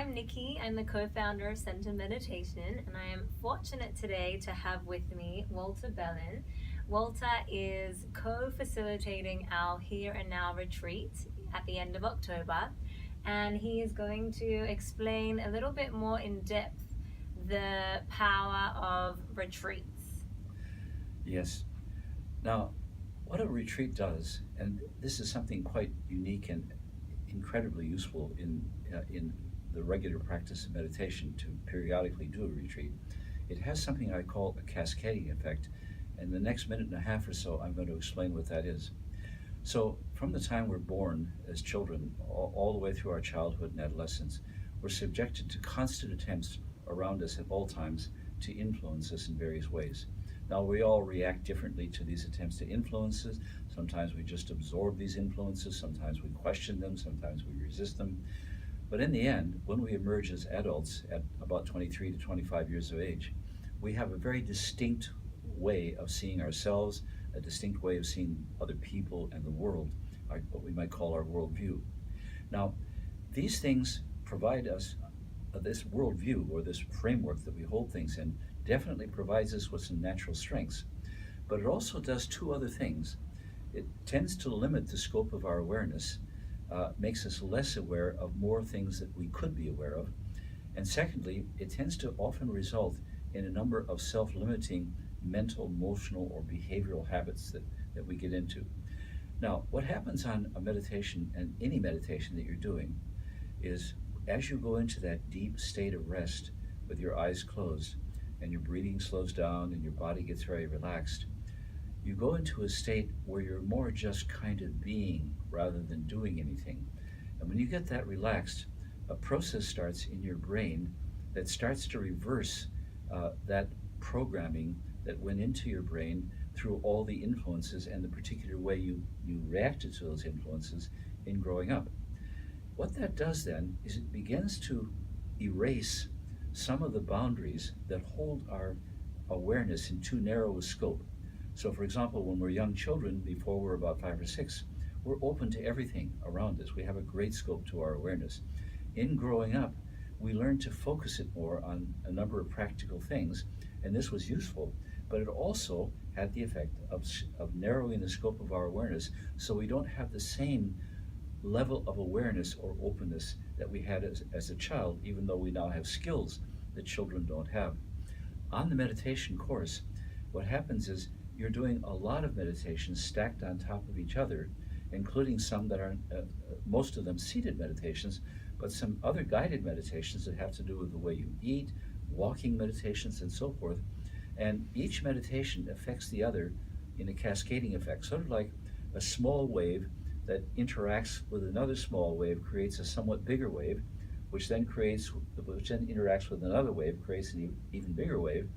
I'm Nikki. I'm the co-founder of Center Meditation, and I am fortunate today to have with me Walter Bellin. Walter is co-facilitating our Here and Now retreat at the end of October, and he is going to explain a little bit more in depth the power of retreats. Yes. Now, what a retreat does, and this is something quite unique and incredibly useful in the regular practice of meditation to periodically do a retreat. It has something I call a cascading effect, and the next minute and a half or so I'm going to explain what that is. So, from the time we're born as children, all the way through our childhood and adolescence, we're subjected to constant attempts around us at all times to influence us in various ways. Now, we all react differently to these attempts to influence us. Sometimes we just absorb these influences, sometimes we question them, sometimes we resist them. But in the end, when we emerge as adults at about 23 to 25 years of age, we have a very distinct way of seeing ourselves, a distinct way of seeing other people and the world, what we might call our worldview. Now, these things provide us this worldview, or this framework that we hold things in, definitely provides us with some natural strengths. But it also does two other things. It tends to limit the scope of our awareness, makes us less aware of more things that we could be aware of. And secondly, it tends to often result in a number of self-limiting mental, emotional, or behavioral habits that we get into. Now, what happens on a meditation, and any meditation that you're doing, is as you go into that deep state of rest with your eyes closed and your breathing slows down and your body gets very relaxed, you go into a state where you're more just kind of being rather than doing anything. And when you get that relaxed, a process starts in your brain that starts to reverse that programming that went into your brain through all the influences and the particular way you reacted to those influences in growing up. What that does then is it begins to erase some of the boundaries that hold our awareness in too narrow a scope. So, for example, when we're young children, before we're about 5 or 6, we're open to everything around us. We have a great scope to our awareness. In growing up, we learn to focus it more on a number of practical things, and this was useful, but it also had the effect of narrowing the scope of our awareness so we don't have the same level of awareness or openness that we had as a child, even though we now have skills that children don't have. On the meditation course, what happens is you're doing a lot of meditations stacked on top of each other, including some that are, most of them seated meditations, but some other guided meditations that have to do with the way you eat, walking meditations, and so forth. And each meditation affects the other in a cascading effect, sort of like a small wave that interacts with another small wave, creates a somewhat bigger wave, which then interacts with another wave, creates an even bigger wave.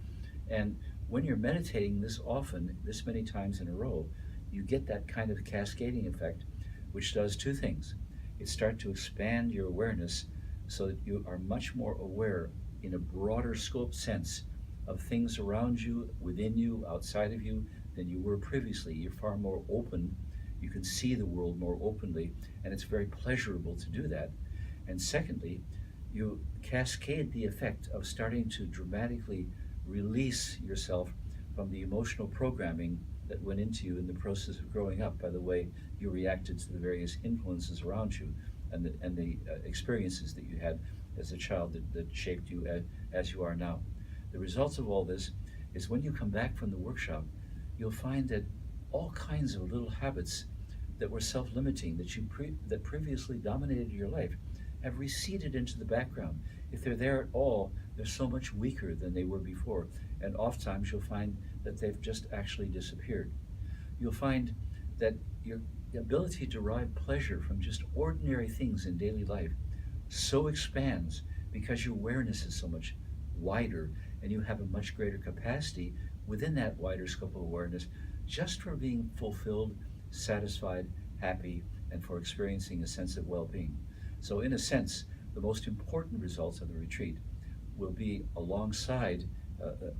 And when you're meditating this often, this many times in a row, you get that kind of cascading effect, which does two things. It starts to expand your awareness so that you are much more aware in a broader scope sense of things around you, within you, outside of you, than you were previously. You're far more open. You can see the world more openly, and it's very pleasurable to do that. And secondly, you cascade the effect of starting to dramatically release yourself from the emotional programming that went into you in the process of growing up by the way you reacted to the various influences around you and the experiences that you had as a child that shaped you as you are now. The results of all this is when you come back from the workshop, you'll find that all kinds of little habits that were self-limiting, that previously dominated your life, have receded into the background. If they're there at all, they're so much weaker than they were before, and oftentimes you'll find that they've just actually disappeared. You'll find that your ability to derive pleasure from just ordinary things in daily life so expands because your awareness is so much wider, and you have a much greater capacity within that wider scope of awareness just for being fulfilled, satisfied, happy, and for experiencing a sense of well-being. So in a sense, the most important results of the retreat will be alongside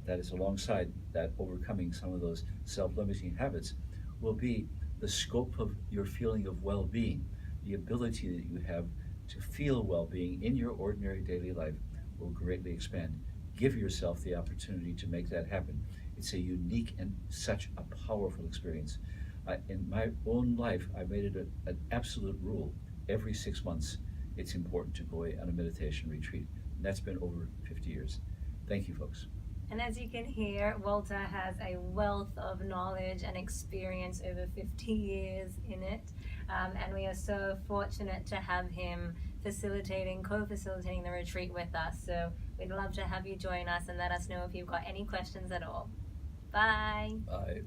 that overcoming some of those self-limiting habits, will be the scope of your feeling of well-being, the ability that you have to feel well-being in your ordinary daily life will greatly expand. Give yourself the opportunity to make that happen. It's a unique and such a powerful experience. In my own life, I made it an absolute rule. Every 6 months, it's important to go on a meditation retreat. And that's been over 50 years. Thank you, folks. And as you can hear, Walter has a wealth of knowledge and experience over 50 years in it. And we are so fortunate to have him co-facilitating the retreat with us. So we'd love to have you join us and let us know if you've got any questions at all. Bye. Bye.